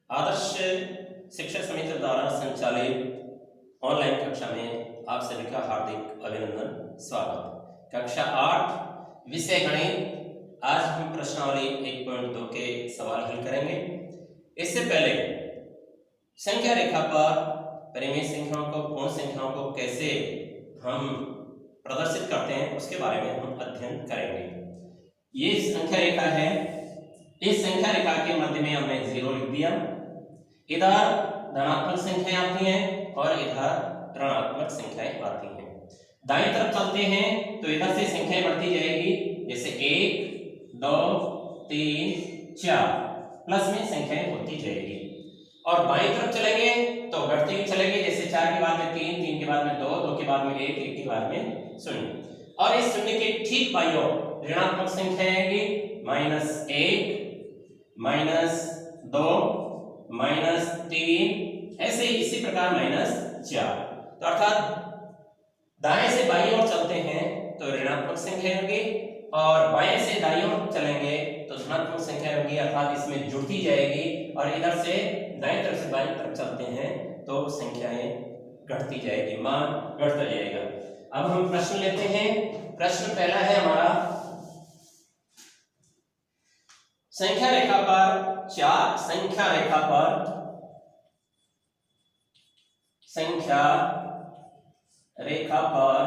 आदर्श शिक्षा समिति द्वारा संचालित ऑनलाइन कक्षा में आप सभी का हार्दिक अभिनंदन, स्वागत। कक्षा 8 विषय गणित। आज हम प्रश्नावली 1.2 के सवाल हल करेंगे। इससे पहले संख्या रेखा पर परिमेय संख्याओं को, पूर्ण संख्याओं को कैसे हम प्रदर्शित करते हैं उसके बारे में हम अध्ययन करेंगे। ये संख्या रेखा है। इस संख्या रेखा के मध्य में हमने 0 लिख दिया। इधर धनात्मक संख्याएं आती हैं और इधर ऋणात्मक संख्याएं आती हैं। दाईं तरफ चलते हैं तो इधर से संख्याएं बढ़ती जाएगी, जैसे 1, 2, 3, 4 प्लस में संख्याएं होती जाएगी। और बाईं तरफ चलेंगे तो बढ़ती हुई चलेंगे, जैसे 4 के बाद में 3, 3 के बाद में 2, 2 के बाद में 1, 1 के बाद में 0। और इस शून्य के ठीक बाईं ओर ऋणात्मक संख्याएं आएंगी, -1, -2, -3, ऐसे इसी प्रकार -4। तो अर्थात दाएं से बाईं ओर चलते हैं तो ऋणात्मक संख्या होगी और बाएं से दाईं ओर चलेंगे तो धनात्मक संख्या होगी, अर्थात इसमें जुड़ती जाएगी। और इधर से दाएं तरफ से बाईं तरफ चलते हैं तो संख्याएं घटती जाएगी, मान घटता जाएगा। अब हम प्रश्न लेते हैं। प्रश्न पहला है हमारा, संख्या रेखा पर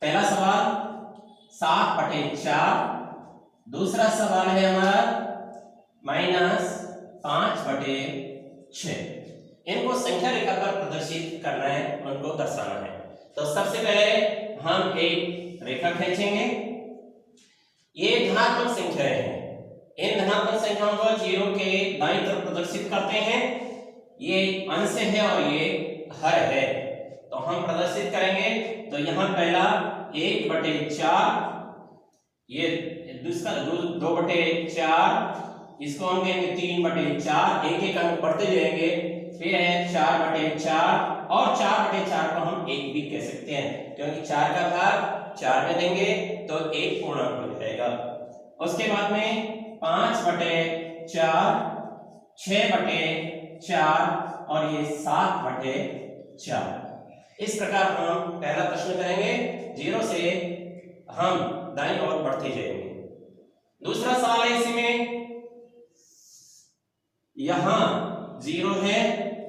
पहला सवाल 7/4। दूसरा सवाल है हमारा -5/6। इनको संख्या रेखा पर प्रदर्शित करना है, उनको दर्शाना है। तो सबसे पहले हम एक रेखा खींचेंगे। ये धनात्मक संख्याएं हैं। इन धनात्मक संख्याओं को 0 के दाईं तरफ प्रदर्शित करते हैं। ये अंश है और ये हर है, तो हम प्रदर्शित करेंगे। तो यहाँ पहला 1/4, ये दूसरा 2/4, इसको हम कहेंगे 3/4। एक एक अंक बढ़ते जाएंगे। फिर है 4/4 और 4/4 को हम 1 भी कह सकते हैं, क्योंकि 4 का भाग 4 में देंगे तो 1 पूर्णांक हो जाएगा। उसके बाद में 5/4, 6/4 और ये 7/4। इस प्रकार हम पहला प्रश्न करेंगे। 0 से हम दाईं ओर बढ़ते जाएंगे। दूसरा सवाल है इसमें, यहां 0 है,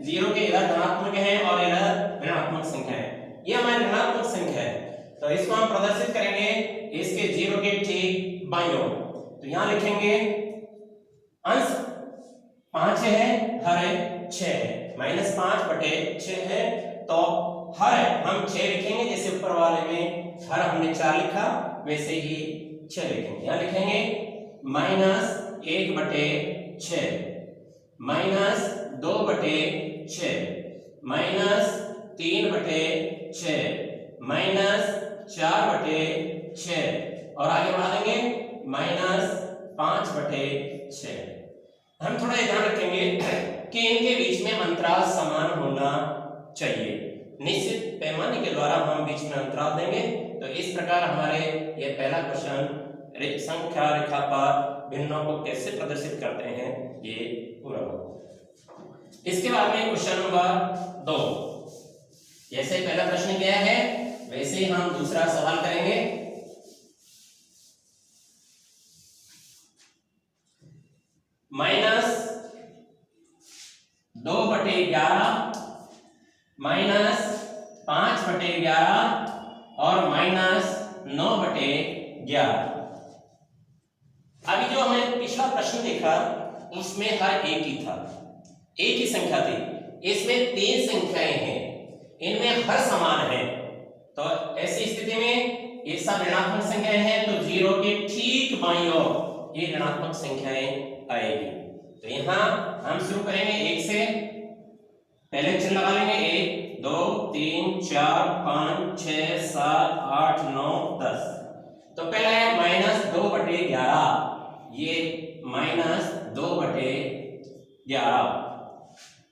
0 के इधर धनात्मक है और इधर ऋणात्मक संख्या है। ये हमारी ऋणात्मक संख्या है, तो इसको हम प्रदर्शित करेंगे इसके 0 के ठीक बाईं ओर। तो यहां लिखेंगे अंश 5 है, हर 6 है, -5/6 है, तो हर हम 6 लिखेंगे। जैसे ऊपर वाले में हर हमने 4 लिखा, वैसे ही 6 लिखेंगे। यहां लिखेंगे -1/6, -2/6, -3/6, -4/6 और आगे बढ़ा देंगे -5/6। हम थोड़ा ध्यान रखेंगे कि इनके बीच में अंतराल समान होना चाहिए। निश्चित पैमाने के द्वारा हम बीच में अंतराल देंगे। तो इस प्रकार हमारे ये पहला क्वेश्चन संख्या रेखा पर भिन्नों को कैसे प्रदर्शित करते हैं ये पूरा हो। इसके बाद में क्वेश्चन नंबर 2। जैसे पहला प्रश्न किया है वैसे ही हम दूसरा सवाल करेंगे। -2/11, -5/11 और -9/11। अभी जो हमने पिछला प्रश्न देखा उसमें हर एक ही था, एक ही संख्या थी। इसमें 3 संख्याएं हैं, इनमें हर समान है। तो ऐसी स्थिति में ये सब ऋणात्मक संख्याएं हैं, तो 0 के ठीक बाईं ओर ये ऋणात्मक संख्याएं आएगी। तो यहां हम शुरू करेंगे 1 से। पहले चिन्ह लगा लेंगे 1, 2, 3, 4, 5, 6, 7, 8, 9, 10। तो पहला है -2/11, ये -2/11।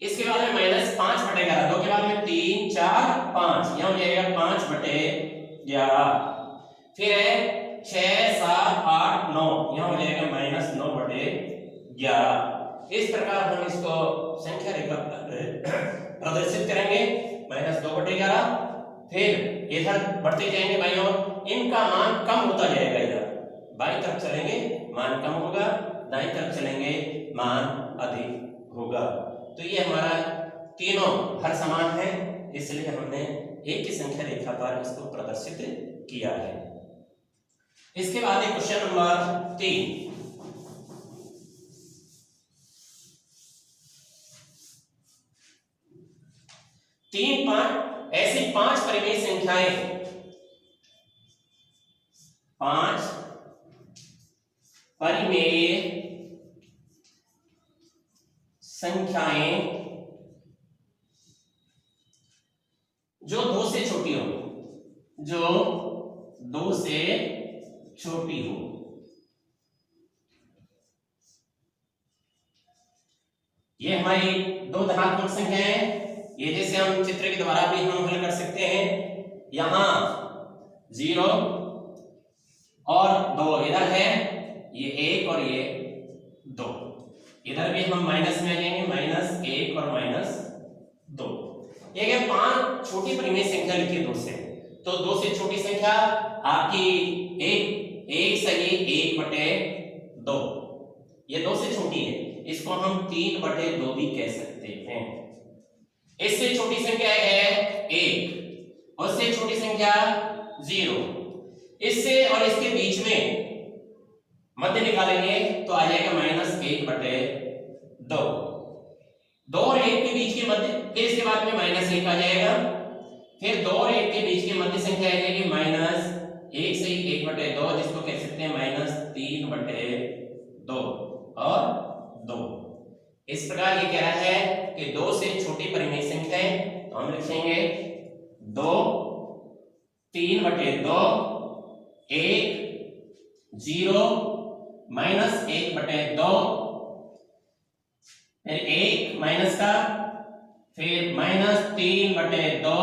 इसके बाद में -5/11, 2 के बाद में 3, 4, 5, यहां हो जाएगा 5/11। फिर है 6, 7, 8, 9, यहां हो जाएगा -9/11। 11। इस प्रकार हम इसको संख्या रेखा प्रदर्शित करेंगे, -2/11। फिर इधर बढ़ते जाएंगे भाइयों, इनका मान कम होता जाएगा, इधर बाईं तरफ चलेंगे मान कम होगा, दाईं तरफ चलेंगे मान अधिक होगा। तो ये हमारा तीनों हर समान है, इसलिए हमने एक ही संख्या रेखा पर इसको प्रदर्शित किया है। इसके बाद एक क्वेश्चन नंबर 3। ऐसी 5 परिमेय संख्याएं, 5 परिमेय संख्याएं जो 2 से छोटी हो, जो 2 से छोटी हो। ये हमारी 2 धनात्मक संख्याएं हैं। ये जैसे हम चित्र के द्वारा भी हम हल कर सकते हैं। यहां 0 और 2 इधर है, ये 1 और ये 2। इधर भी हम माइनस में आ जाएंगे, -1 और -2। ये क्या 5 छोटी परिमेय संख्या लिखी 2 से, तो 2 से छोटी संख्या आपकी 1 सही 1/2। ये 2 से छोटी है, इसको हम 3/2 भी कह सकते हैं। इससे छोटी संख्या है 1, उससे छोटी संख्या 0। इससे और इसके बीच में मध्य निकालेंगे तो आ जाएगा -1/2। 2 और 1 के बीच के मध्य, फिर इसके बाद में -1 आ जाएगा, फिर 2 और 1 के बीच की मध्य संख्या आ जाएगी -1 से 1/2, जिसको कह सकते हैं -3/2 और 2। इस प्रकार ये कह रहा है कि 2 से छोटी परिमेय संख्याएं, तो हम लिखेंगे 2, 3/2, 1, 0, -1/2, फिर 1 माइनस का, फिर -3/2,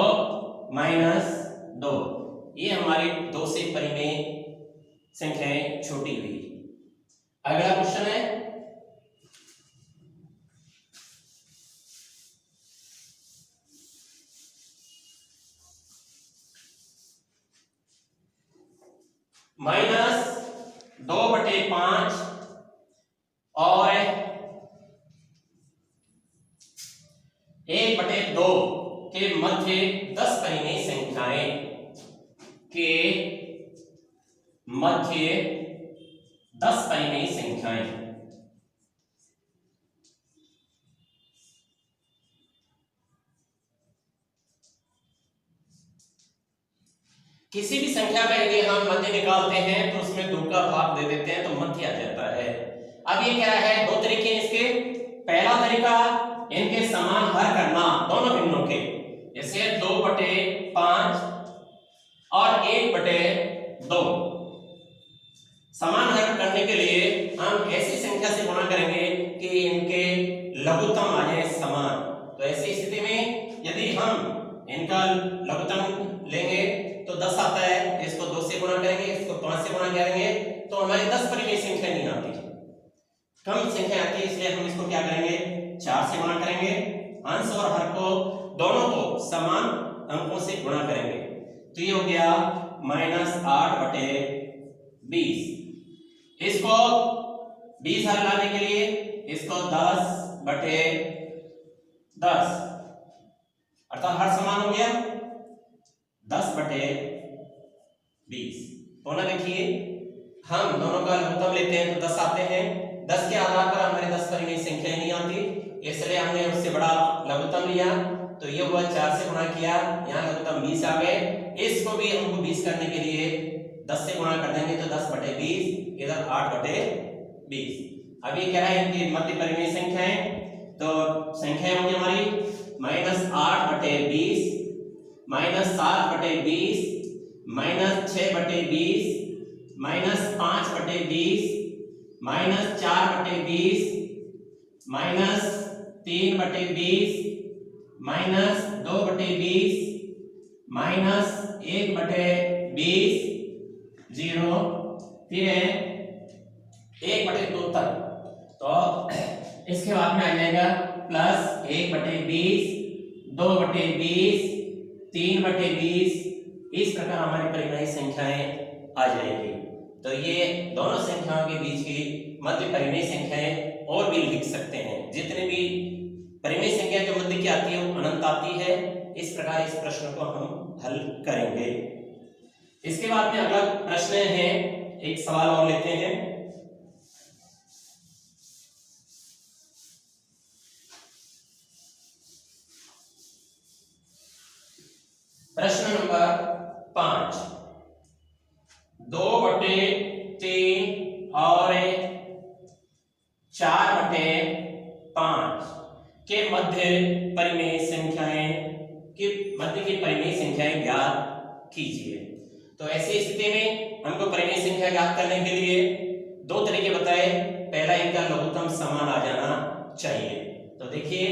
-2। ये हमारी 2 से परिमेय संख्याएं छोटी हुई। अगला क्वेश्चन है -2/5 और 1/2 के मध्य 10 परिमेय संख्याएं के मध्य 10 परिमेय संख्याएं। किसी भी संख्या का यदि हम मध्य निकालते हैं तो उसमें 2 का भाग दे देते हैं तो मध्य आ जाता है। अब ये क्या है, 2 तरीके हैं इसके। पहला तरीका इनके समान हर करना, दोनों भिन्नों के, जैसे 2/5 और 1/2। समान हर करने के लिए हम ऐसी संख्या से गुणा करेंगे कि इनके लघुत्तम आ जाए समान। तो ऐसी स्थिति में यदि हम इनका लघुत्तम लेंगे तो 10 आता है, इसको 2 से गुणा करेंगे, इसको 5 से गुणा करेंगे, तो हमारी 10 परिमेय संख्या नहीं आती, कम संख्या आती है। इसलिए हम इसको क्या करेंगे, 4 से गुणा करेंगे। अंश और हर को दोनों को समान अंकों से गुणा करेंगे, तो ये हो गया -8/20। इसको 20 हर लाने के लिए इसको 10/10, अर्थात हर समान हो गया 10/20। तो ना देखिए, हम दोनों का लघुत्तम लेते हैं तो 10 आते हैं। 10 के आधार पर हमारे 10 परिमेय संख्या नहीं आती, इसलिए हमने उससे बड़ा लघुत्तम लिया, तो ये हुआ 4 से गुणा किया, यहाँ लघुत्तम 20 आ गए। इसको भी हमको 20 करने के लिए 10 से गुणा कर देंगे तो 10/20, इधर 8/20। अब ये क्या है, इनकी मध्य परिमेय संख्याएं, तो संख्या होगी हमारी -8/20, -7/20, -6/20, -5/20, -4/20, -3/20, -2/20, -1/20, 0, फिर है 1/2 तक। तो इसके बाद में आ जाएगा प्लस 1/20, 2/20, 3/20। इस प्रकार हमारी परिमेय संख्याएं आ जाएगी। तो ये दोनों संख्याओं के बीच की मध्य परिमेय संख्याएं और भी लिख सकते हैं। जितने भी परिमेय संख्या जो मध्य की आती है वो अनंत आती है। इस प्रकार इस प्रश्न को हम हल करेंगे। इसके बाद में अगला प्रश्न है, एक सवाल और लेते हैं। प्रश्न नंबर 5, 2/3 और 4/5 के मध्य परिमेय संख्याएं की परिमेय संख्याएं ज्ञात कीजिए। तो ऐसी स्थिति में हमको परिमेय संख्या ज्ञात करने के लिए दो तरीके बताए। पहला इनका लघुत्तम समान आ जाना चाहिए। तो देखिए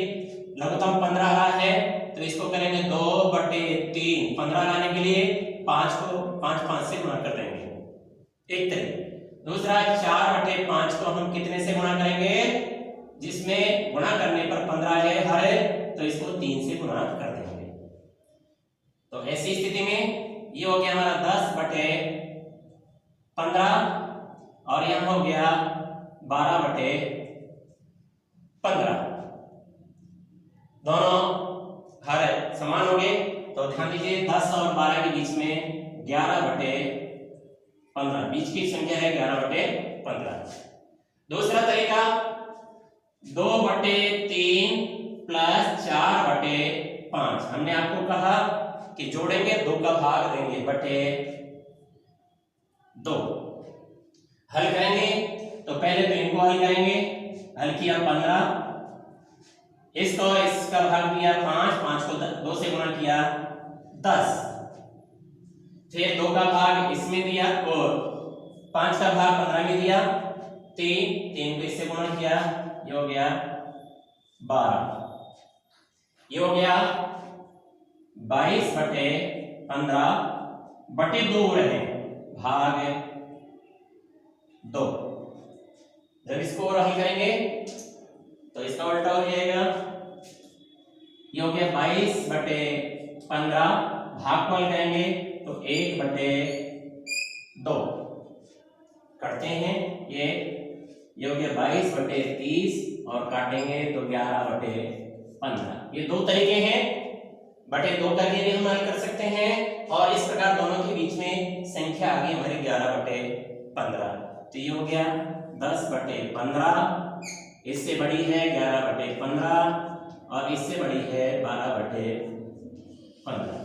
लघुत्तम 15 रहा है, तो इसको करेंगे 2/3। 15 लाने के लिए 5 को 5 से गुणा कर देंगे, एक तरीका। दूसरा 4/5 को हम कितने से गुणा करेंगे, जिसमें गुणा करने पर 15 है हर, तो इसको 3 से गुणा कर देंगे। तो ऐसी स्थिति में ये हो गया हमारा 10/15 और यहां हो गया 12/15। दोनों हर समान हो गए। तो ध्यान दीजिए 10 और 12 के बीच में 11/15, बीच की संख्या है 11/15। दूसरा तरीका 2/3 प्लस 4/5। हमने आपको कहा कि जोड़ेंगे 2 का भाग देंगे बटे 2। हल करेंगे तो पहले तो इनको हल करेंगे। हल किया 15, इसको इसका भाग दिया 5 को 2 से गुणा किया 10, फिर 2 का भाग इसमें दिया और 5 का भाग 15 में दिया, 3 को इससे गुणा किया, ये हो गया 12, ये हो गया 22/15 बटे 2 रहे भाग 2। जब इसको और हल करेंगे तो इसका उल्टा हो जाएगा, ये हो गया 22/15, भाग को हल करेंगे तो 1/2 करते हैं। ये हो गया 22/30 और काटेंगे तो 11/15। ये दो तरीके हैं, बटे 2 करके भी हम हल कर सकते हैं और इस प्रकार दोनों के बीच में संख्या आ गई हमारी 11/15। तो ये हो गया 10/15, इससे बड़ी है 11/15 और इससे बड़ी है 12/15।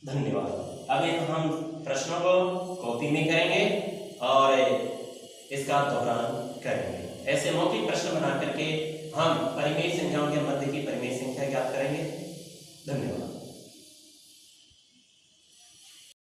धन्यवाद। अब हम प्रश्नों को कॉपी में करेंगे और इसका दोहरान करेंगे। ऐसे मौखिक प्रश्न बना करके हम परिमेय संख्याओं के मध्य की परिमेय संख्या ज्ञात करेंगे। धन्यवाद।